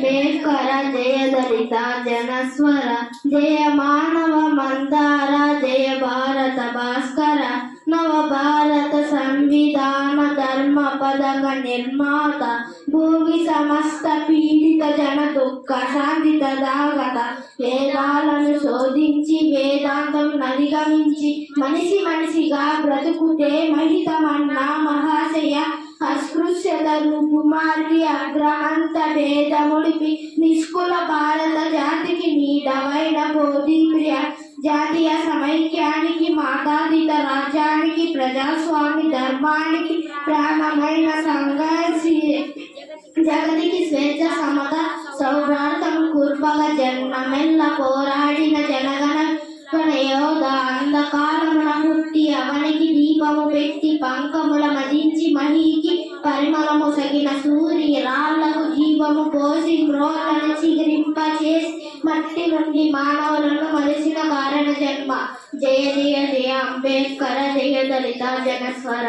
అంబేద్కర జయ దళిత జనస్వర జయ మానవ మందార జయ భారత భాస్కర నవ భారత సంవిధాన ధర్మ పదక నిర్మాత భూమి సమస్త పీడిత జన దుఃఖ శాంతి తదాగత వేదాలను శోధించి వేదాంతం నదిగమించి మనిషిగా బ్రతుకుతే మహితమన్న మహాశయ అస్పృశ్యత రూపుమార్గి అగ్రమంత భేదముడిపి నిష్కుల భారత జాతికి నీడవైన బోధిప్రియ జాతీయ సమైక్యానికి మాతాదిత రాజ్యానికి ప్రజాస్వామి ధర్మానికి ప్రాణమైన సంఘర్షి జగతికి స్వేచ్ఛ సమత సౌభారతం కుర్పగ జన్మమెల్ల పోరాడిన జనగణ యోధ అంధకారమున పుట్టి అవనికి దీపము పెట్టి పంకముల మదించి మహికి పరిమళము సగిన సూర్య రాళ్లకు జీవము పోసి మ్రోలను చిగురింప చేసి మట్టి నుండి మానవులను మలిసిన కారణ జన్మ జయ జయ జయ అంబేద్కర జయ దళిత జనస్వర.